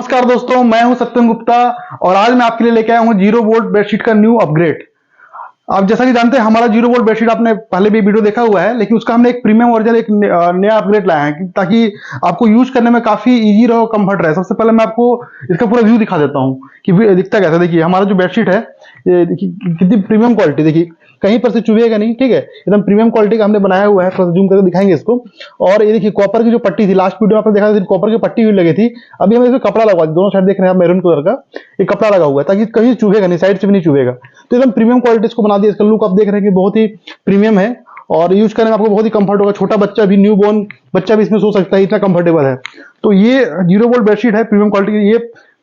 नमस्कार दोस्तों, मैं हूं सत्यम गुप्ता और आज मैं आपके लिए लेके आया हूं जीरो वोल्ट बेडशीट का न्यू अपग्रेड। आप जैसा कि जानते हैं हमारा जीरो वोल्ट बेडशीट आपने पहले भी वीडियो देखा हुआ है, लेकिन उसका हमने एक प्रीमियम वर्जन एक नया अपग्रेड लाया है ताकि आपको यूज करने में काफी इजी रहे और कंफर्ट रहे। सबसे पहले मैं आपको इसका पूरा व्यू दिखा देता हूँ कि दिखता कैसा। देखिए हमारा जो बेडशीट है ये देखिए कितनी प्रीमियम क्वालिटी, देखिए कहीं पर से चुभेगा नहीं, ठीक है। एकदम प्रीमियम क्वालिटी का हमने बनाया हुआ है। थोड़ा सा जूम करके दिखाएंगे इसको। और ये देखिए कॉपर की जो पट्टी थी, लास्ट वीडियो में आपने देखा था कॉपर की पट्टी हुई लगी थी। अभी हमें इसमें कपड़ा लगा, दोनों साइड देख रहे हैं आप मैरून कलर का एक कपड़ा लगा हुआ है ताकि कहीं चुभेगा नहीं, साइड से भी नहीं चुभेगा। तो एकदम प्रीमियम क्वालिटी इसको बना दिया। इसका लुक आप देख रहे हैं कि बहुत ही प्रीमियम है और यूज करने में आपको बहुत ही कंफर्ट होगा। छोटा बच्चा भी, न्यू बॉर्न बच्चा भी इसमें सो सकता है, इतना कंफर्टेबल है। तो ये जीरो वोल्ट बेडशीट है प्रीमियम क्वालिटी की, ये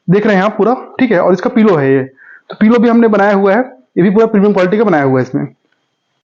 देख रहे हैं आप पूरा, ठीक है। और इसका पिलो है ये, तो पिलो भी हमने बनाया हुआ है, ये भी पूरा प्रीमियम क्वालिटी का बनाया हुआ है इसमें।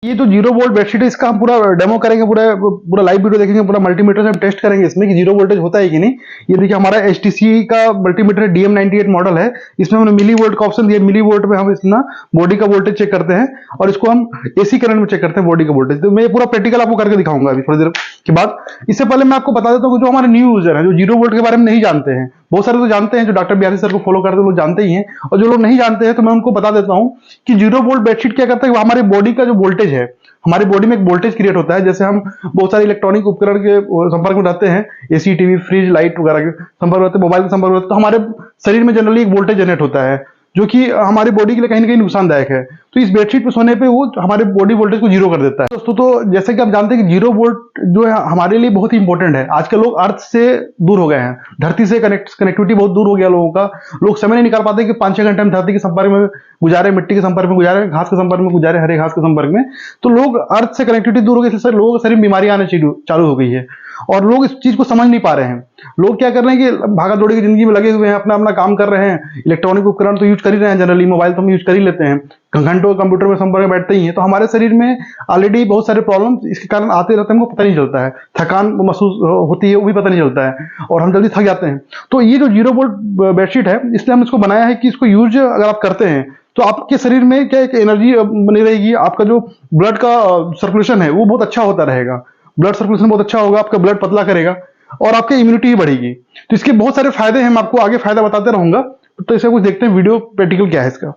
ये जो जीरो वोल्ट बेडशीट है इसका हम पूरा डेमो करेंगे, पूरा पूरा लाइव वीडियो देखेंगे, पूरा मल्टीमीटर से हम टेस्ट करेंगे इसमें कि जीरो वोल्टेज होता है कि नहीं। ये देखिए हमारा HTC का मल्टीमीटर DM98 मॉडल है। इसमें हमने मिली वोल्ट का ऑप्शन दिया। मिली वोल्ट में हम इसमें बॉडी का वोल्टेज चेक करते हैं और इसको हम AC करंट में चेक करते हैं बॉडी का वोल्टेज। तो मैं पूरा प्रैक्टिकल आपको करके दिखाऊंगा अभी थोड़ी देर के बाद। इससे पहले मैं आपको बता देता हूँ जो हमारे न्यू यूजर है, जो जीरो वोल्ट के बारे में नहीं जानते हैं, बहुत सारे तो जानते हैं, जो डॉक्टर बिहारी सर को फॉलो करते हैं लोग जानते ही हैं, और जो लोग नहीं जानते हैं तो मैं उनको बता देता हूँ कि जीरो वोल्ट बेडशीट क्या करता है। हमारे बॉडी का जो वोल्टेज है, हमारी बॉडी में एक वोल्टेज क्रिएट होता है। जैसे हम बहुत सारे इलेक्ट्रॉनिक उपकरण के संपर्क में रहते हैं, एसी, टीवी, फ्रिज, लाइट वगैरह के संपर्क में रहते हैं, मोबाइल के संपर्क में रहते हैं, तो हमारे शरीर में जनरली एक वोल्टेज जनरेट होता है जो कि हमारी बॉडी के लिए कहीं ना कहीं नुकसानदायक है। तो इस बेडशीट पे सोने पे वो हमारे बॉडी वोल्टेज को जीरो कर देता है दोस्तों। तो जैसे कि आप जानते हैं कि जीरो वोल्ट जो है हमारे लिए बहुत ही इंपॉर्टेंट है। आजकल लोग अर्थ से दूर हो गए हैं, धरती से कनेक्टिविटी बहुत दूर हो गया लोगों का। लोग समय नहीं निकाल पाते कि 5-6 घंटे हम धरती के संपर्क में गुजारे, मिट्टी के संपर्क में गुजारे, घास के संपर्क में गुजारे, हरे घास के संपर्क में। तो लोग अर्थ से कनेक्टिविटी दूर हो गई, इससे लोगों के शरीर में बीमारियां आने चालू हो गई है और लोग इस चीज को समझ नहीं पा रहे हैं। लोग क्या कर रहे हैं कि भागा दौड़ी की जिंदगी में लगे हुए हैं, अपना अपना काम कर रहे हैं। इलेक्ट्रॉनिक उपकरण तो यूज कर ही रहे हैं, जनरली मोबाइल तो हम यूज कर ही लेते हैं, घंटों कंप्यूटर में संपर्क में बैठते ही हैं। तो हमारे शरीर में ऑलरेडी बहुत सारे प्रॉब्लम इसके कारण आते रहते हैं, हमको पता नहीं चलता है। थकान महसूस होती है, वो भी पता नहीं चलता है और हम जल्दी थक जाते हैं। तो ये जो जीरो वोल्ट बेडशीट है, इसलिए हम इसको बनाया है कि इसको यूज अगर आप करते हैं तो आपके शरीर में क्या एक एनर्जी बनी रहेगी। आपका जो ब्लड का सर्कुलेशन है वो बहुत अच्छा होता रहेगा, ब्लड सर्कुलेशन बहुत अच्छा होगा, आपका ब्लड पतला करेगा और आपकी इम्यूनिटी भी बढ़ेगी। तो इसके बहुत सारे फायदे हैं, मैं आपको आगे फायदा बताते रहूंगा। तो इसे कुछ देखते हैं वीडियो प्रैक्टिकल क्या है इसका।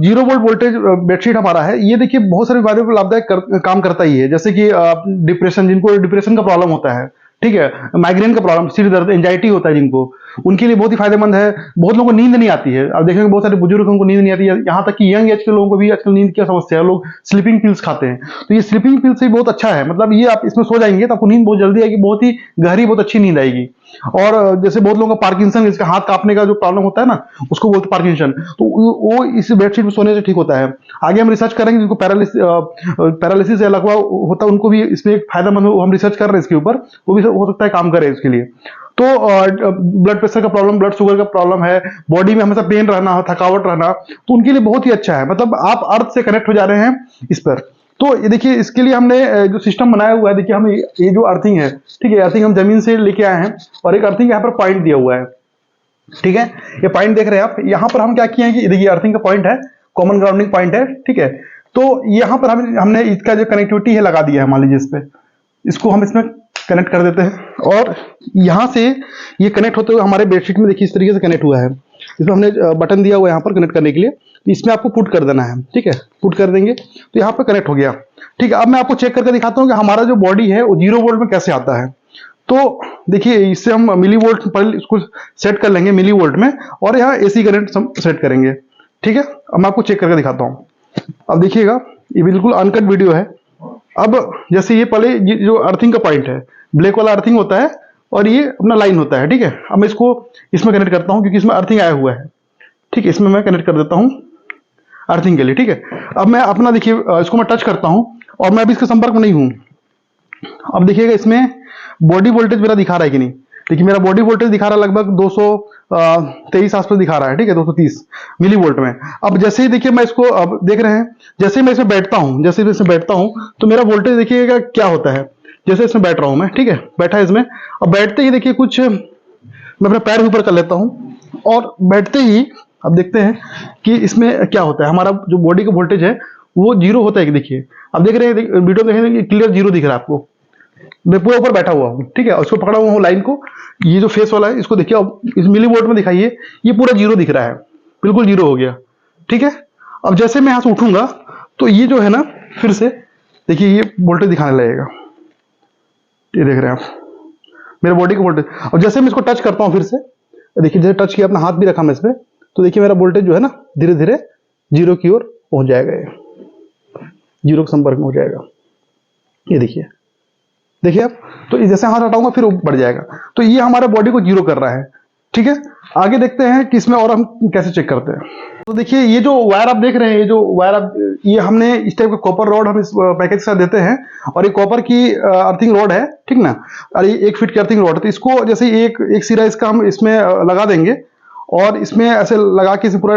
जीरो वोल्ट वोल्टेज बेडशीट हमारा है, ये देखिए बहुत सारे फायदे लाभदायक काम करता ही है। जैसे कि डिप्रेशन, जिनको डिप्रेशन का प्रॉब्लम होता है, ठीक है, माइग्रेन का प्रॉब्लम, सिर दर्द, एंजाइटी होता है जिनको, उनके लिए बहुत ही फायदेमंद है। बहुत लोगों को नींद नहीं आती है, अब देखेंगे बहुत सारे बुजुर्गों को नींद नहीं आती है, यहाँ तक कि यंग एज के लोगों को भी आजकल नींद की समस्या है, लोग स्लीपिंग पिल्स खाते हैं। तो ये स्लीपिंग पिल्स से बहुत अच्छा है, मतलब ये आप इसमें सो जाएंगे तो आपको नींद बहुत जल्दी आएगी, बहुत ही गहरी, बहुत अच्छी नींद आएगी। और जैसे बहुत लोगों का पार्किंसन, इसका हाथ कांपने का जो प्रॉब्लम होता है ना, उसको बोलते हैं पार्किंसन, तो वो इस बेडशीट में सोने से ठीक होता है। आगे हम रिसर्च करेंगे, जिनको पैरालिसिस या लकवा होता है उनको भी इसमें एक फायदेमंद, हम रिसर्च कर रहे हैं इसके ऊपर, वो भी हो सकता है काम करे इसके लिए। तो ब्लड प्रेशर का प्रॉब्लम, ब्लड शुगर का प्रॉब्लम है, बॉडी में हमेशा पेन रहना, थकावट रहना, तो उनके लिए बहुत ही अच्छा है। मतलब आप अर्थ से कनेक्ट हो जा रहे हैं इस पर। तो ये देखिए इसके लिए हमने जो सिस्टम बनाया हुआ है, देखिए हम ये जो अर्थिंग है, ठीक है, अर्थिंग हम जमीन से लेके आए हैं और एक अर्थिंग यहाँ पर पॉइंट दिया हुआ है, ठीक है। ये पॉइंट देख रहे हैं आप, यहाँ पर हम क्या किए हैं कि देखिए अर्थिंग का पॉइंट है, कॉमन ग्राउंडिंग पॉइंट है, ठीक है। तो यहाँ पर हमने इसका जो कनेक्टिविटी है लगा दिया है, मान लीजिए इस पे, इसको हम इसमें कनेक्ट कर देते हैं और यहाँ से ये कनेक्ट होते हुए हमारे बेडशीट में देखिए इस तरीके से कनेक्ट हुआ है। इसमें हमने बटन दिया हुआ है यहाँ पर कनेक्ट करने के लिए, तो इसमें आपको पुट कर देना है, ठीक है। पुट कर देंगे तो यहाँ पर कनेक्ट हो गया, ठीक है। अब मैं आपको चेक करके दिखाता हूँ कि हमारा जो बॉडी है वो जीरो वोल्ट में कैसे आता है। तो देखिए इससे हम मिली वोल्ट पर इसको सेट कर लेंगे, मिली वोल्ट में, और यहाँ AC करंट सेट करेंगे, ठीक है। अब मैं आपको चेक करके दिखाता हूँ। अब देखिएगा ये बिल्कुल अनकट वीडियो है। अब जैसे ये पहले ये जो अर्थिंग का पॉइंट है, ब्लैक वाला अर्थिंग होता है और ये अपना लाइन होता है, ठीक है। अब मैं इसको इसमें कनेक्ट करता हूँ क्योंकि इसमें अर्थिंग आया हुआ है, ठीक है। इसमें मैं कनेक्ट कर देता हूँ अर्थिंग के लिए, ठीक है। अब मैं अपना देखिए इसको मैं टच करता हूँ और मैं अभी इसके संपर्क में नहीं हूँ। अब देखिएगा इसमें बॉडी वोल्टेज मेरा दिखा रहा है कि नहीं। देखिए मेरा बॉडी वोल्टेज दिखा रहा है लगभग 223 आसपास दिखा रहा है, ठीक है, 230 मिली वोल्ट में। अब जैसे ही देखिए मैं इसको, अब देख रहे हैं जैसे ही मैं इसमें बैठता हूँ, जैसे ही इसमें बैठता हूँ तो मेरा वोल्टेज देखिएगा क्या होता है। जैसे इसमें बैठ रहा हूँ मैं, ठीक है, बैठा है इसमें। अब बैठते ही देखिए कुछ मैं अपने पैर ऊपर कर लेता हूँ और बैठते ही अब देखते हैं कि इसमें क्या होता है। हमारा जो बॉडी का वोल्टेज है वो जीरो होता है, देखिए अब देख रहे हैं वीडियो देखेंगे क्लियर जीरो दिख रहा है आपको, मैं पूरा ऊपर बैठा हुआ हूँ, ठीक है, और इसको पकड़ा हुआ हूँ लाइन को। ये जो फेस वाला है इसको देखिए, अब इस मिली वोल्ट में दिखाइए, ये पूरा जीरो दिख रहा है, बिल्कुल जीरो हो गया, ठीक है। अब जैसे मैं यहाँ से उठूंगा तो ये जो है ना, फिर से देखिए ये वोल्टेज दिखाने लगेगा, ये देख रहे हैं आप मेरे बॉडी का वोल्टेज। अब जैसे मैं इसको टच करता हूँ फिर से, देखिए जैसे टच किया, अपना हाथ भी रखा मैं इस पर, तो देखिए मेरा वोल्टेज जो है ना धीरे धीरे जीरो की ओर पहुंच जाएगा, ये जीरो के संपर्क में हो जाएगा, ये देखिए, देखिए आप। तो जैसे हाथ हटाऊंगा फिर वो बढ़ जाएगा, तो ये हमारे बॉडी को जीरो कर रहा है, ठीक है। आगे देखते हैं कि इसमें और हम कैसे चेक करते हैं। तो देखिए ये जो वायर आप देख रहे हैं, ये जो वायर आप, ये हमने इस टाइप का कॉपर रॉड हम इस पैकेज के साथ देते हैं, और ये कॉपर की अर्थिंग रॉड है, ठीक ना, और ये 1 फीट की अर्थिंग रॉड है। तो इसको जैसे एक सिरा इसका हम इसमें लगा देंगे, और इसमें ऐसे लगा के इसे पूरा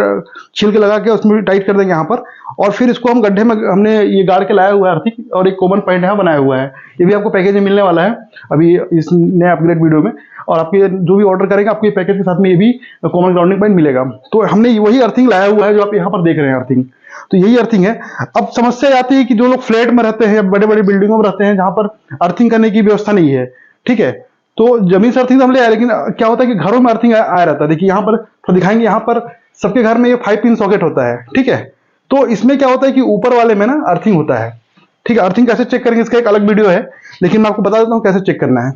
छील के लगा के उसमें भी टाइट कर देंगे यहाँ पर, और फिर इसको हम गड्ढे में हमने ये गाड़ के लाया हुआ है अर्थिंग, और एक कॉमन पॉइंट यहाँ बनाया हुआ है। ये भी आपको पैकेज में मिलने वाला है अभी इस नए अपग्रेड वीडियो में, और आपके जो भी ऑर्डर करेंगे आपको ये पैकेज के साथ में ये भी कॉमन ग्राउंडिंग पॉइंट मिलेगा। तो हमने वही अर्थिंग लाया हुआ है जो आप यहाँ पर देख रहे हैं अर्थिंग, तो यही अर्थिंग है। अब समस्या आती है कि जो लोग फ्लैट में रहते हैं, बड़े बड़े बिल्डिंगों में रहते हैं जहां पर अर्थिंग करने की व्यवस्था नहीं है, ठीक है, तो जमीन से अर्थिंग तो हम ले आए, लेकिन क्या होता है कि घरों में अर्थिंग आया रहता है। देखिए यहाँ पर तो दिखाएंगे, यहाँ पर सबके घर में ये 5 पिन सॉकेट होता है, ठीक है। तो इसमें क्या होता है कि ऊपर वाले में ना अर्थिंग होता है, ठीक है। अर्थिंग कैसे चेक करेंगे इसका एक अलग वीडियो है, लेकिन मैं आपको बता देता हूँ कैसे चेक करना है।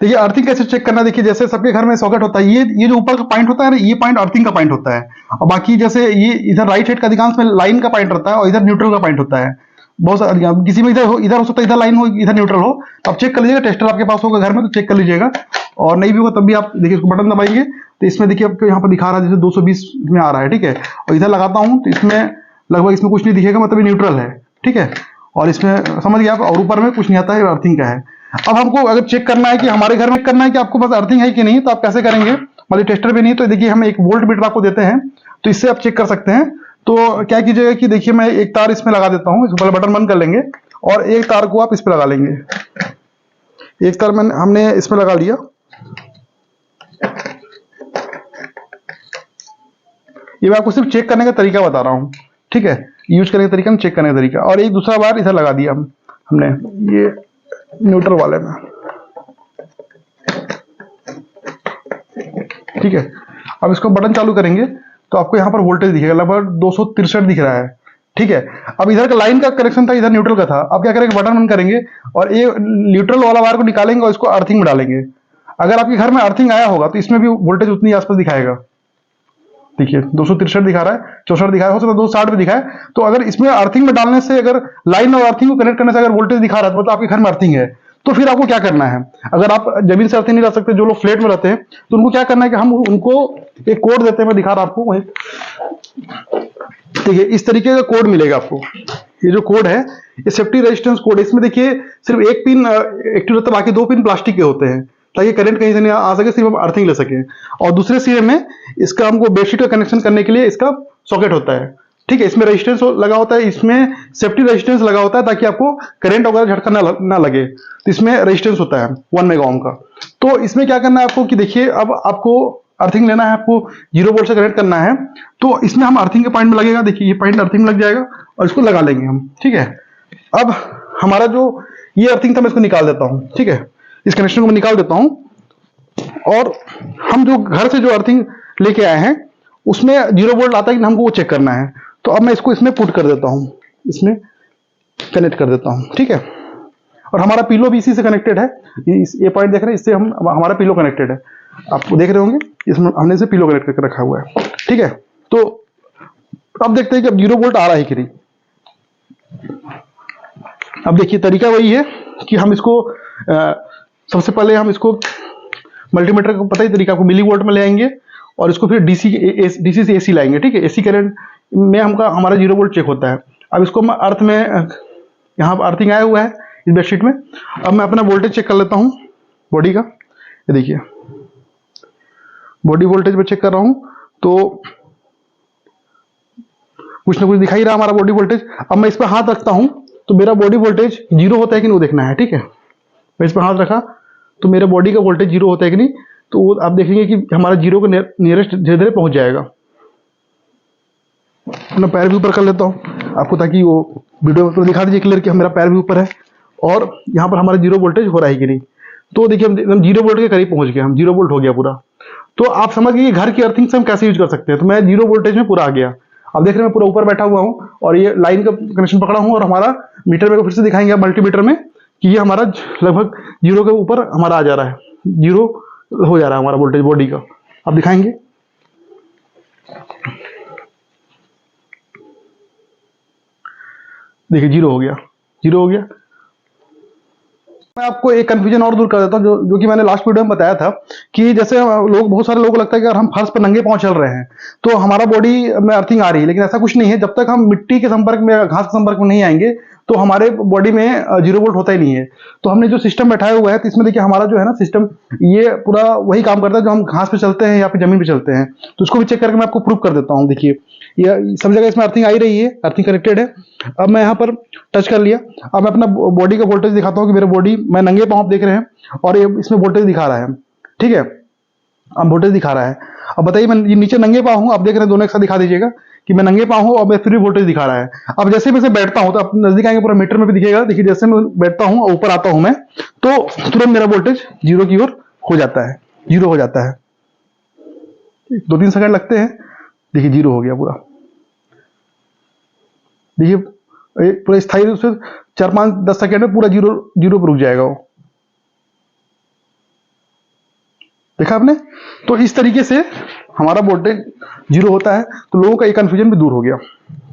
देखिए अर्थिंग कैसे चेक करना है, देखिए जैसे सबके घर में सॉकेट होता है, ये जो ऊपर का पॉइंट होता है ना, ये पॉइंट अर्थिंग का पॉइंट होता है, और बाकी जैसे ये इधर राइट साइड का अधिकांश में लाइन का पॉइंट रहता है, और इधर न्यूट्रल का पॉइंट होता है। बहुत सारा किसी में इधर हो सकता है, इधर लाइन हो इधर न्यूट्रल हो, तो आप चेक कर लीजिएगा, टेस्टर आपके पास होगा घर में तो चेक कर लीजिएगा, और नहीं भी होगा तब भी आप देखिए इसको बटन दबाएंगे तो इसमें देखिए आपको यहाँ पर दिखा रहा है जैसे 220 में आ रहा है, ठीक है। और इधर लगाता हूँ तो इसमें लगभग इसमें कुछ नहीं दिखेगा, मतलब ये न्यूट्रल है, ठीक है, और इसमें समझ गया आप, और ऊपर में कुछ नहीं आता है, अर्थिंग का है। अब हमको अगर चेक करना है कि हमारे घर में करना है कि आपको बस अर्थिंग है कि नहीं, तो आप कैसे करेंगे, मतलब टेस्टर भी नहीं, तो देखिए हम एक वोल्ट मीटर आपको देते हैं, तो इससे आप चेक कर सकते हैं। तो क्या कीजिएगा कि देखिए मैं एक तार इसमें लगा देता हूँ, इसको पहले बटन बंद कर लेंगे, और एक तार को आप इस पर लगा लेंगे। एक तार हमने इसमें लगा लिया, ये मैं आपको सिर्फ चेक करने का तरीका बता रहा हूँ, ठीक है, यूज करने का तरीका, चेक करने का तरीका। और एक दूसरा बार इधर लगा दिया हमने ये न्यूट्रल वाले में, ठीक है। अब इसको बटन चालू करेंगे तो आपको यहाँ पर वोल्टेज दिखेगा, लगभग 263 दिख रहा है, ठीक है। अब इधर का लाइन का कनेक्शन था, इधर न्यूट्रल का था। अब क्या करेंगे, बटन बंद करेंगे और ये न्यूट्रल वाला वायर को निकालेंगे और इसको अर्थिंग में डालेंगे। अगर आपके घर में अर्थिंग आया होगा तो इसमें भी वोल्टेज उतनी आसपास दिखाएगा, देखिए 263 दिखा रहा है, 64 दिखा रहा है, हो सकता है 260 भी दिखाए। तो अगर इसमें अर्थिंग में डालने से, अगर लाइन और अर्थिंग को कनेक्ट करने से अगर वोल्टेज दिखा रहा है तो मतलब आपके घर में अर्थिंग है। तो फिर आपको क्या करना है, अगर आप जमीन से अर्थिंग नहीं डाल सकते, जो लोग फ्लैट में रहते हैं, तो उनको क्या करना है कि हम उनको एक कोड देते हैं, मैं दिखा रहा आपको वही, देखिए इस तरीके का कोड मिलेगा आपको। ये जो कोड है ये सेफ्टी रेजिस्टेंस कोड है, इसमें देखिए सिर्फ एक पिन एक्टिव रहता है, बाकी 2 पिन प्लास्टिक के होते हैं, ताकि करंट कहीं से नहीं आ सके, सिर्फ हम अर्थिंग ले सके। और दूसरे सिरे में इसका हमको बेडशीट का कनेक्शन करने के लिए इसका सॉकेट होता है, ठीक है। इसमें रेजिस्टेंस लगा होता है, इसमें सेफ्टी रेजिस्टेंस लगा होता है ताकि आपको करंट वगैरह झटका ना लगे। तो इसमें रेजिस्टेंस होता है 1 मेगा ओम का। तो इसमें क्या करना है आपको कि देखिए अब आपको अर्थिंग लेना है, आपको 0 वोल्ट से कनेक्ट करना है, तो इसमें हम अर्थिंग के पॉइंट में लगेगा, देखिए ये पॉइंट अर्थिंग में लग जाएगा और इसको लगा लेंगे हम, ठीक है। अब हमारा जो ये अर्थिंग था मैं इसको निकाल देता हूँ, ठीक है, इस कनेक्शन को मैं निकाल देता हूं। और हम जो घर से जो अर्थिंग लेके आए हैं उसमें 0 वोल्ट आता है कि हमको वो चेक करना है। तो अब मैं इसको इसमें पुट कर देता हूं, इसमें कनेक्ट कर देता हूं, ठीक है। और हमारा पिलो भी इसी से कनेक्टेड है, ये पॉइंट देख रहे हैं, इससे हमारा पिलो कनेक्टेड है, आप देख रहे होंगे, इसमें हमने इसे पिलो कनेक्ट करके रखा हुआ है, ठीक है। तो अब देखते हैं कि अब 0 वोल्ट आ रहा है कि नहीं। अब देखिए तरीका वही है कि हम इसको सबसे पहले हम इसको मल्टीमीटर को पता ही तरीका, को मिली वोल्ट में ले आएंगे और इसको फिर डीसी से एसी लाएंगे, ठीक है। एसी करंट में हमारा 0 वोल्ट चेक होता है। अब इसको मैं अर्थ में, यहाँ पर अर्थिंग आया हुआ है इस बेडशीट में। अब मैं अपना वोल्टेज चेक कर लेता हूँ बॉडी का, ये देखिए बॉडी वोल्टेज में चेक कर रहा हूँ तो कुछ ना कुछ दिखाई रहा हमारा बॉडी वोल्टेज। अब मैं इस पर हाथ रखता हूँ तो मेरा बॉडी वोल्टेज 0 होता है कि नहीं वो देखना है, ठीक है। मैं इस पर हाथ रखा तो मेरे बॉडी का वोल्टेज 0 होता है कि नहीं, तो वो आप देखेंगे कि हमारा 0 के नियरेस्ट धीरे धीरे पहुंच जाएगा। मैं पैर भी ऊपर कर लेता हूँ आपको, ताकि वो वीडियो में तो दिखा दीजिए क्लियर कि मेरा पैर भी ऊपर है और यहाँ पर हमारा जीरो वोल्टेज हो रहा है कि नहीं। तो देखिए हम जीरो वोल्ट के करीब पहुंच गए, हम जीरो वोल्ट हो गया पूरा। तो आप समझ गए घर की अर्थिंग से हम कैसे यूज कर सकते हैं। तो मैं जीरो वोल्टेज में पूरा आ गया। अब देख रहे हैं मैं पूरा ऊपर बैठा हुआ हूँ और ये लाइन का कनेक्शन पकड़ा हूँ, और हमारा मीटर मेरे को फिर से दिखाएंगे मल्टीमीटर में कि ये हमारा लगभग जीरो के ऊपर हमारा आ जा रहा है, जीरो हो जा रहा है हमारा वोल्टेज बॉडी का। अब दिखाएंगे, देखिए जीरो हो गया, जीरो हो गया। मैं आपको एक कंफ्यूजन और दूर कर देता हूँ, जो कि मैंने लास्ट वीडियो में बताया था कि जैसे लोग, बहुत सारे लोगों को लगता है कि अगर हम फर्श पर नंगे पांव चल रहे हैं तो हमारा बॉडी में अर्थिंग आ रही है, लेकिन ऐसा कुछ नहीं है। जब तक हम मिट्टी के संपर्क में, घास के संपर्क में नहीं आएंगे तो हमारे बॉडी में जीरो वोल्ट होता ही नहीं है। तो हमने जो सिस्टम बैठाया हुआ है, तो इसमें देखिए हमारा जो है ना सिस्टम, ये पूरा वही काम करता है जो हम घास पे चलते हैं या फिर जमीन पे चलते हैं। तो उसको भी चेक करके मैं आपको प्रूव कर देता हूँ। देखिए ये सब जगह इसमें अर्थिंग आ ही रही है, अर्थिंग कनेक्टेड है। अब मैं यहाँ पर टच कर लिया। अब मैं अपना बॉडी का वोल्टेज दिखाता हूँ कि मेरे बॉडी, मैं नंगे पांव आप देख रहे हैं और ये इसमें वोल्टेज दिखा रहा है, ठीक है। अब वोल्टेज दिखा रहा है। अब बताइए, मैं ये नीचे नंगे पांव हूँ, आप देख रहे हैं, दोनों एक साथ दिखा दीजिएगा कि मैं नंगे पांव हूँ और मैं फिर भी वोल्टेज दिखा रहा है। अब जैसे मैं बैठता हूँ तो आप नजदीक आएंगे, पूरा मीटर में भी दिखेगा। देखिए जैसे मैं बैठता हूँ और ऊपर आता हूँ मैं, तो तुरंत मेरा वोल्टेज जीरो की ओर हो जाता है, जीरो हो जाता है। 2-3 सेकंड लगते हैं, देखिए जीरो हो गया पूरा। देखिए पूरा स्थायी रूप से 4-5-10 सेकंड में पूरा जीरो जीरो पर रुक जाएगा वो। देखा आपने। तो इस तरीके से हमारा वोल्टेज जीरो होता है। तो लोगों का ये कंफ्यूजन भी दूर हो गया।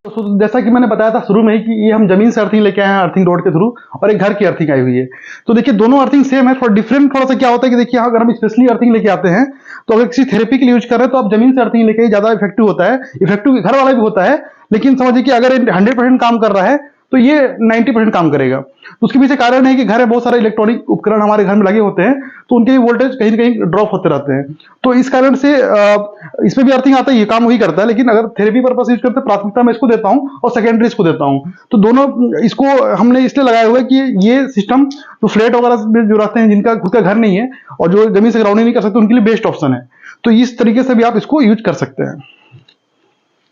तो जैसा कि मैंने बताया था शुरू में ही कि ये हम जमीन से अर्थिंग लेके आए हैं, अर्थिंग रोड के थ्रू, और एक घर की अर्थिंग आई हुई है। तो देखिए दोनों अर्थिंग सेम है, थोड़ा डिफरेंट थोड़ा सा क्या होता है कि देखिए अगर हम स्पेशली अर्थिंग लेके आते हैं, तो अगर किसी थेरेपी के लिए यूज कर रहे हैं तो आप जमीन से अर्थिंग लेके ज्यादा इफेक्टिव होता है। इफेक्टिव घर वाला भी होता है, लेकिन समझिए कि अगर 100% काम कर रहा है तो ये 90% काम करेगा। तो उसके पीछे कारण है कि घर में बहुत सारे इलेक्ट्रॉनिक उपकरण हमारे घर में लगे होते हैं, तो उनके भी वोल्टेज कहीं ना कहीं ड्रॉप होते रहते हैं। तो इस कारण से इसमें भी अर्थिंग आता है, ये काम वही करता है। लेकिन अगर थेरेपी पर्पस यूज करते हैं, प्राथमिकता मैं इसको देता हूं और सेकेंडरी इसको देता हूं। तो दोनों इसको हमने इसलिए लगाया हुआ है कि ये सिस्टम जो फ्लैट वगैरह में जो रहते हैं, जिनका खुद का घर नहीं है और जो जमीन से ग्राउंडिंग नहीं कर सकते, उनके लिए बेस्ट ऑप्शन है। तो इस तरीके से भी आप इसको यूज कर सकते हैं।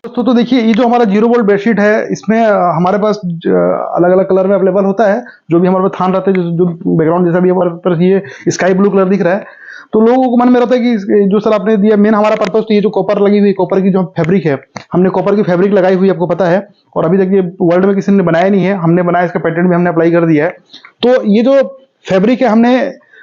तो देखिए ये जो हमारा जीरो वोल्ट बेडशीट है, इसमें हमारे पास अलग अलग कलर में अवेलेबल होता है। जो भी हमारे पास थान रहते हैं, जो बैकग्राउंड जैसा भी हमारे पास ये स्काई ब्लू कलर दिख रहा है, तो लोगों को मन में रहता है कि जो सर आपने दिया, मेन हमारा पर्पस तो ये जो कॉपर लगी हुई, कॉपर की जो फैब्रिक है, हमने कॉपर की फैब्रिक लगाई हुई, आपको पता है। और अभी तक ये वर्ल्ड में किसी ने बनाया नहीं है, हमने बनाया, इसका पेटेंट भी हमने अप्लाई कर दिया है। तो ये जो फैब्रिक है, हमने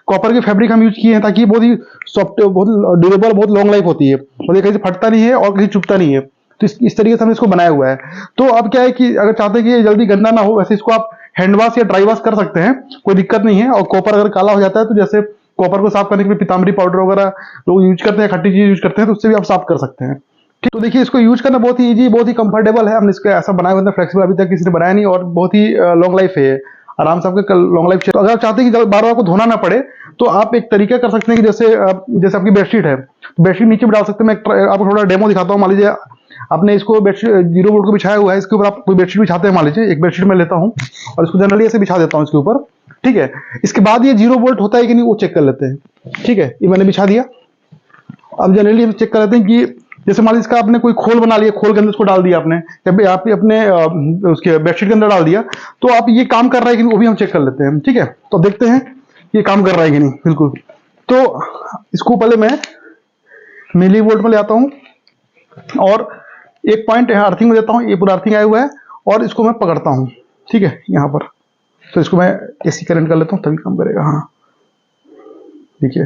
कॉपर की फैब्रिक हम यूज किए हैं ताकि बहुत ही सॉफ्ट, बहुत ड्यूरेबल, बहुत लॉन्ग लाइफ होती है और ये कहीं से फटता नहीं है और कहीं चुभता नहीं है। तो इस तरीके से हमने इसको बनाया हुआ है। तो अब क्या है कि अगर चाहते हैं कि ये जल्दी गंदा ना हो, वैसे इसको आप हैंड वॉश या ड्राई वॉश कर सकते हैं, कोई दिक्कत नहीं है। और कॉपर अगर काला हो जाता है तो जैसे कॉपर को साफ करने के लिए पीताम्बरी पाउडर वगैरह लोग यूज करते हैं, खट्टी चीज यूज करते हैं, तो उससे भी आप साफ कर सकते हैं। ठीक, तो देखिए इसको यूज करना बहुत ही इजी, बहुत ही कंफर्टेबल है। हमने इसको ऐसा बनाया हुआ है, फ्लेक्सिबल, अभी तक किसी ने बनाया नहीं, और बहुत ही लॉन्ग लाइफ है, आराम से आपके लॉन्ग लाइफ। तो अगर आप चाहते हैं कि बार बार आपको धोना ना पड़े, तो आप एक तरीका कर सकते हैं कि जैसे आपकी बेडशीट है, तो बेडशीट नीचे भी डाल सकते हैं। मैं आपको थोड़ा डेमो दिखाता हूँ। मान लीजिए आपने इसको बेडशीट जीरो वोल्ट को बिछाया हुआ है, इसके ऊपर आप कोई बेडशीट बिछाते हैं। मान लीजिए एक बेडशीट मैं लेता हूँ और इसको जनरली ऐसे बिछा देता हूँ इसके ऊपर, ठीक है। इसके बाद ये जीरो वोल्ट होता है कि नहीं वो चेक कर लेते हैं, ठीक है। ये मैंने बिछा दिया। अब जनरली हम चेक कर लेते हैं कि जैसे मान लीजिए इसका आपने कोई खोल बना लिया, खोल के अंदर इसको डाल दिया आपने, या आप अपने उसके बेडशीट के अंदर डाल दिया, तो आप ये काम कर रहा है कि नहीं वो भी हम चेक कर लेते हैं, ठीक है। तो देखते हैं ये काम कर रहा है कि नहीं। बिल्कुल। तो इसको पहले मैं मिली वोल्ट में ले आता हूँ और एक पॉइंट यहाँ अर्थिंग में देता हूँ। ये पूरा अर्थिंग आया हुआ है और इसको मैं पकड़ता हूँ, ठीक है, यहाँ पर। तो इसको मैं एसी करंट कर लेता हूँ, तभी काम करेगा। हाँ देखिए,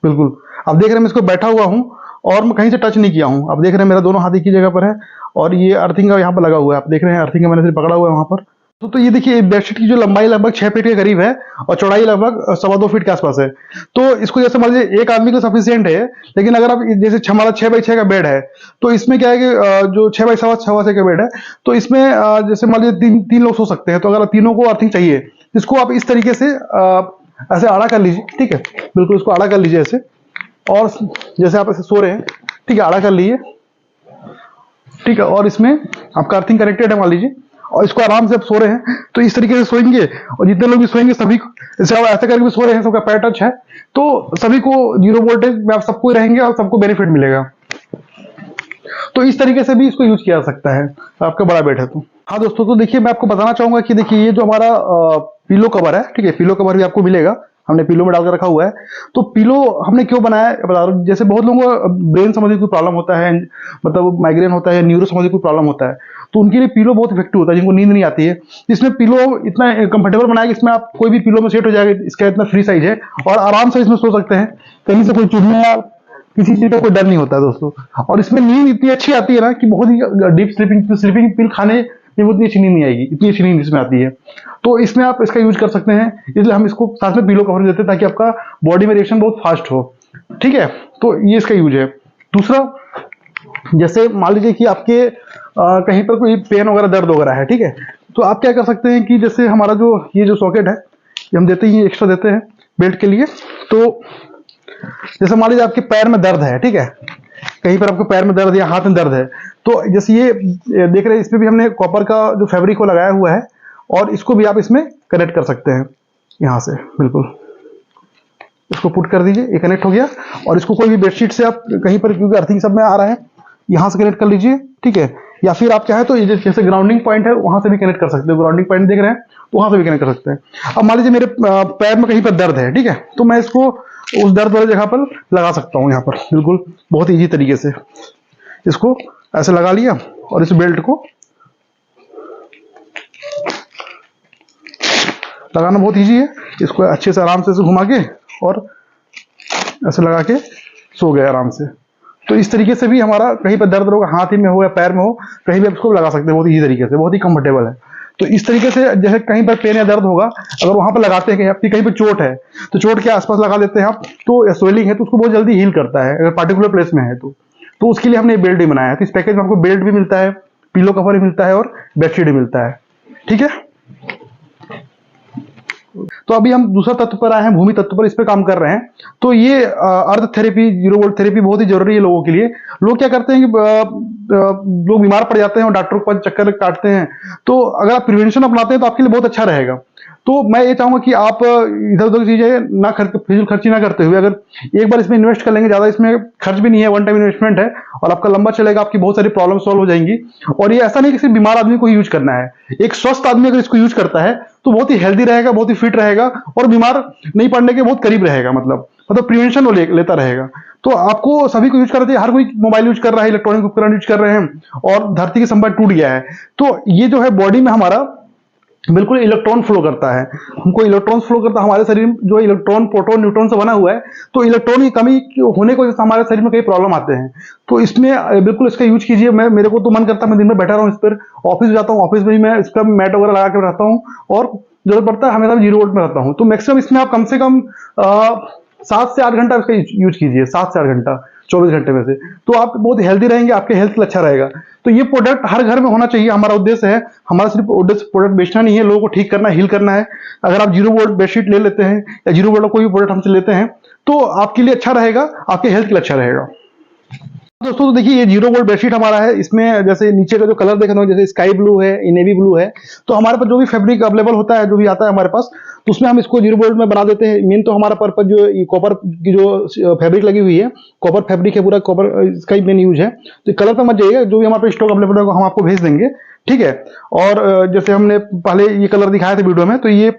बिल्कुल। अब देख रहे हैं मैं इसको बैठा हुआ हूँ और मैं कहीं से टच नहीं किया हूँ। अब देख रहे हैं मेरा दोनों हाथ एक ही जगह पर है और ये अर्थिंग का यहाँ पर लगा हुआ है। आप देख रहे हैं अर्थिंग का मैंने सिर्फ पकड़ा हुआ है वहां पर। तो ये देखिए बेडशीट की जो लंबाई लगभग 6 फीट के करीब है और चौड़ाई लगभग 2.25 फीट के आसपास है। तो इसको जैसे मान लीजिए एक आदमी को सफिशियंट है, लेकिन अगर आप जैसे हमारा 6x6 का बेड है, तो इसमें क्या है कि जो 6x6 का बेड है, तो इसमें जैसे मान लीजिए तीन लोग सो सकते हैं। तो अगर तीनों को अर्थिंग चाहिए, इसको आप इस तरीके से ऐसे आड़ा कर लीजिए, ठीक है, बिल्कुल इसको आड़ा कर लीजिए ऐसे। और जैसे आप ऐसे सो रहे हैं, ठीक है, आड़ा कर लीजिए, ठीक है। और इसमें आपका अर्थिंग कनेक्टेड है मान लीजिए, और इसको आराम से आप सो रहे हैं, तो इस तरीके से सोएंगे। और जितने लोग भी सोएंगे सभी को जैसे आप ऐसा करके भी सो रहे हैं, सबका पैर टच है, तो सभी को जीरो वोल्टेज में आप सबको रहेंगे और सबको बेनिफिट मिलेगा। तो इस तरीके से भी इसको यूज किया जा सकता है, आपका बड़ा बेड है तो। हाँ दोस्तों, तो देखिए मैं आपको बताना चाहूंगा कि देखिए ये जो हमारा पिलो कवर है, ठीक है, पिलो कवर भी आपको मिलेगा, हमने पिलो में डाल कर रखा हुआ है। तो पिलो हमने क्यों बनाया है बता रहा हूँ। जैसे बहुत लोगों को ब्रेन संबंधी कोई प्रॉब्लम होता है, मतलब माइग्रेन होता है, न्यूरो संबंधी कोई प्रॉब्लम होता है, तो उनके लिए पिलो बहुत इफेक्टिव होता है, जिनको नींद नहीं आती है। इसमें पिलो इतना कंफर्टेबल बनाया कि इसमें आप कोई भी पिलो में सेट हो जाएगा, इसका इतना फ्री साइज है और आराम से इसमें सो सकते हैं, कहीं से कोई चुभने या किसी चीज का कोई डर नहीं होता है दोस्तों। और इसमें नींद इतनी अच्छी आती है ना कि बहुत ही डीप स्लीपिंग स्लीपिंग पिल खाने में उतनी अच्छी नींद नहीं आएगी, इतनी अच्छी नींद इसमें आती है। तो इसमें आप इसका यूज कर सकते हैं, इसलिए हम इसको साथ में पिलो कवर देते हैं ताकि आपका बॉडी में रिएक्शन बहुत फास्ट हो, ठीक है। तो ये इसका यूज है। दूसरा, जैसे मान लीजिए कि आपके कहीं पर कोई पेन वगैरह दर्द वगैरह है, ठीक है, तो आप क्या कर सकते हैं कि जैसे हमारा जो ये जो सॉकेट है, ये हम देते ही एक्स्ट्रा देते हैं बेल्ट के लिए। तो जैसे मान लीजिए आपके पैर में दर्द है, ठीक है, कहीं पर आपके पैर में दर्द या हाथ में दर्द है, तो जैसे ये देख रहे हैं, इसमें भी हमने कॉपर का जो फैब्रिक को लगाया हुआ है और इसको भी आप इसमें कनेक्ट कर सकते हैं यहाँ से, बिल्कुल इसको पुट कर दीजिए, ये कनेक्ट हो गया। और इसको कोई भी बेडशीट से आप कहीं पर, क्योंकि अर्थिंग सब में आ रहा है, यहाँ से कनेक्ट कर लीजिए, ठीक है। या फिर आप चाहे तो ये जैसे ग्राउंडिंग पॉइंट है वहां से भी कनेक्ट कर सकते हो, ग्राउंडिंग पॉइंट देख रहे हैं तो वहां से भी कनेक्ट कर सकते हैं। अब मान लीजिए मेरे पैर में कहीं पर दर्द है, ठीक है, तो मैं इसको उस दर्द वाली जगह पर लगा सकता हूँ, यहाँ पर बिल्कुल बहुत ईजी तरीके से इसको ऐसे लगा लिया और इस बेल्ट को लगाना बहुत ईजी है। इसको अच्छे से आराम से घुमा के और ऐसे लगा के सो गए आराम से। तो इस तरीके से भी हमारा कहीं पर दर्द होगा, हाथ ही में हो या पैर में हो, कहीं भी आप इसको लगा सकते हैं बहुत ईजी तरीके से, बहुत ही कंफर्टेबल है। तो इस तरीके से जैसे कहीं पर पेन या दर्द होगा, अगर वहां पर लगाते हैं, आपकी कहीं पर चोट है तो चोट के आसपास लगा देते हैं आप, तो स्वेलिंग है तो उसको बहुत जल्दी हील करता है अगर पर्टिकुलर प्लेस में है तो उसके लिए हमने ये बेल्ट भी बनाया है। तो इस पैकेज में आपको बेल्ट भी मिलता है, पिलो कवर भी मिलता है और बेडशीट भी मिलता है, ठीक है। तो अभी हम दूसरा तत्व पर आए हैं, भूमि तत्व पर, इस पे काम कर रहे हैं। तो ये अर्थ थेरेपी, जीरो वोल्ट थेरेपी बहुत ही जरूरी है लोगों के लिए। लोग क्या करते हैं कि लोग बीमार पड़ जाते हैं और डॉक्टरों के पास चक्कर काटते हैं। तो अगर आप प्रिवेंशन अपनाते हैं तो आपके लिए बहुत अच्छा रहेगा। तो मैं ये चाहूंगा कि आप इधर उधर चीजें ना फिजूल खर्ची ना करते हुए, अगर एक बार इसमें इन्वेस्ट कर लेंगे, ज्यादा इसमें खर्च भी नहीं है, वन टाइम इन्वेस्टमेंट है और आपका लंबा चलेगा, आपकी बहुत सारी प्रॉब्लम सॉल्व हो जाएंगी। और ये ऐसा नहीं कि सिर्फ बीमार आदमी को ही यूज करना है, एक स्वस्थ आदमी अगर इसको यूज करता है तो बहुत ही हेल्दी रहेगा, बहुत ही फिट रहेगा और बीमार नहीं पड़ने के बहुत करीब रहेगा, मतलब प्रिवेंशन लेता रहेगा। तो आपको सभी को यूज करना चाहिए। हर कोई मोबाइल यूज कर रहा है, इलेक्ट्रॉनिक उपकरण यूज कर रहे हैं और धरती के संपर्क टूट गया है। तो ये जो है बॉडी में हमारा बिल्कुल इलेक्ट्रॉन फ्लो करता है, हमको इलेक्ट्रॉन फ्लो करता है। हमारे शरीर में जो इलेक्ट्रॉन, प्रोटॉन, न्यूट्रॉन से बना हुआ है, तो इलेक्ट्रॉन की कमी होने की वजह से हमारे शरीर में कई प्रॉब्लम आते हैं। तो इसमें बिल्कुल इसका यूज कीजिए। मेरे को तो मन करता है मैं दिन में बैठा रहूं इस पर, ऑफिस जाता हूँ, ऑफिस में भी मैं इसका मैट वगैरह लगा के रहता हूँ और जरूरत पड़ता है हमेशा जीरो वोल्ट में रहता हूँ। तो मैक्सिमम इसमें आप कम से कम 7 से 8 घंटा इसका यूज कीजिए, 7 से 8 घंटा 24 घंटे में से, तो आप बहुत हेल्दी रहेंगे, आपके हेल्थ के लिए अच्छा रहेगा। तो ये प्रोडक्ट हर घर में होना चाहिए, हमारा उद्देश्य है। हमारा सिर्फ उद्देश्य प्रोडक्ट बेचना नहीं है, लोगों को ठीक करना, हील करना है। अगर आप जीरो वोल्ट बेडशीट ले लेते हैं या जीरो वोल्ट कोई भी प्रोडक्ट हमसे लेते हैं तो आपके लिए अच्छा रहेगा, आपके हेल्थ के लिए अच्छा रहेगा। दोस्तों तो देखिए ये जीरो वोल्ट बेडशीट हमारा है। इसमें जैसे नीचे का जो कलर देख रहे हो, जैसे स्काई ब्लू है, नेवी ब्लू है, तो हमारे पास जो भी फैब्रिक अवेलेबल होता है, जो भी आता है हमारे पास, तो उसमें हम इसको जीरो वोल्ट में बना देते हैं। मेन तो हमारा पर्पज जो कॉपर की जो फैब्रिक लगी हुई है, कॉपर फैब्रिक है पूरा, कॉपर इसका ही मेन यूज है। तो कलर पर मत जाइएगा, जो भी हमारे पास स्टॉक अवेलेबल होगा हम आपको भेज देंगे, ठीक है। और जैसे हमने पहले ये कलर दिखाया था वीडियो में, तो ये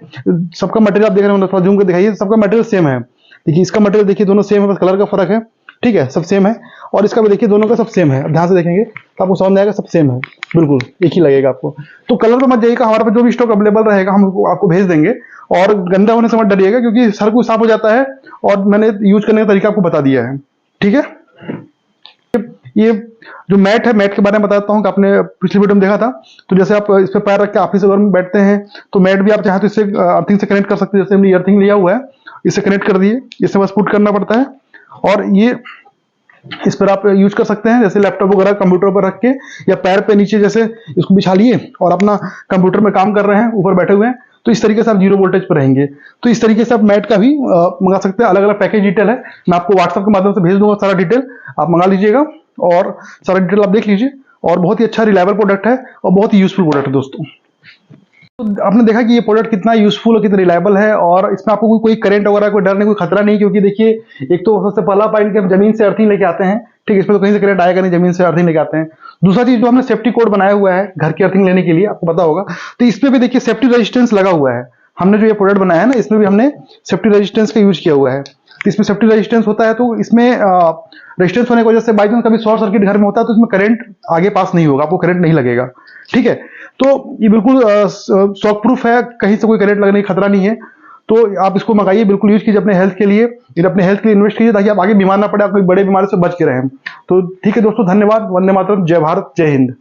सबका मटेरियल आप देख रहे हो, थोड़ा जूम कर दिखाइए, सबका मटेरियल सेम है। देखिए इसका मटेरियल देखिए दोनों सेम है, बस कलर का फर्क है, ठीक है, सब सेम है। और इसका भी देखिए दोनों का सब सेम है, अब ध्यान से देखेंगे तो आपको समझ आएगा, सब सेम है, बिल्कुल एक ही लगेगा आपको। तो कलर पे मत जाइएगा, हमारे पास जो भी स्टॉक अवेलेबल रहेगा हम आपको भेज देंगे। और गंदा होने से मत डरिएगा, क्योंकि हर कोई साफ हो जाता है और मैंने यूज करने का तरीका आपको बता दिया है, ठीक है। ये जो मैट है, मैट के बारे में बताता हूँ कि आपने पिछली वीडियो में देखा था। तो जैसे आप इस पे पैर रख के ऑफिस में बैठते हैं, तो मैट भी आप चाहे तो इससे अर्थिंग से कनेक्ट कर सकते हैं। जैसे हमने अर्थिंग लिया हुआ है, इससे कनेक्ट कर दिए, इससे बस पुट करना पड़ता है और ये इस पर आप यूज कर सकते हैं। जैसे लैपटॉप वगैरह कंप्यूटर पर रख के या पैर पे नीचे जैसे इसको बिछा लिए और अपना कंप्यूटर में काम कर रहे हैं, ऊपर बैठे हुए हैं, तो इस तरीके से आप जीरो वोल्टेज पर रहेंगे। तो इस तरीके से आप मैट का भी मंगा सकते हैं। अलग अलग पैकेज डिटेल है, मैं आपको व्हाट्सएप के माध्यम से भेज दूंगा, सारा डिटेल आप मंगा लीजिएगा और सारा डिटेल आप देख लीजिए। और बहुत ही अच्छा रिलायबल प्रोडक्ट है और बहुत ही यूजफुल प्रोडक्ट है दोस्तों। तो आपने देखा कि ये प्रोडक्ट कितना यूजफुल और कितना रिलायबल है और इसमें आपको कोई करंट वगैरह कोई डर नहीं, कोई खतरा नहीं। क्योंकि देखिए एक तो सबसे पहला पॉइंट कि हम जमीन से अर्थिंग लेके आते हैं, ठीक है, इसमें तो कहीं से करंट आएगा नहीं, जमीन से अर्थिंग लेके आते हैं। दूसरा चीज जो हमने सेफ्टी कोड बनाया हुआ है घर की अर्थिंग लेने के लिए, आपको पता होगा, तो इसमें भी देखिए सेफ्टी रेजिस्टेंस लगा हुआ है। हमने जो ये प्रोडक्ट बनाया है ना, इसमें भी हमने सेफ्टी रेजिस्टेंस का यूज किया हुआ है। इसमें सेफ्टी रेजिस्टेंस होता है, तो इसमें रेजिस्टेंस होने की वजह से बाई चांस कभी शॉर्ट सर्किट घर में होता है तो इसमें करंट आगे पास नहीं होगा, आपको करंट नहीं लगेगा। ठीक है, तो ये बिल्कुल शॉक प्रूफ है, कहीं से कोई करंट लगने का खतरा नहीं है। तो आप इसको मंगाइए, बिल्कुल यूज कीजिए अपने हेल्थ के लिए, अपने हेल्थ के लिए इन्वेस्ट कीजिए, ताकि आप आगे बीमार ना पड़े, आप कोई बड़े बीमारी से बच के रहें। तो ठीक है दोस्तों, धन्यवाद। वंदे मातरम, जय भारत, जय हिंद।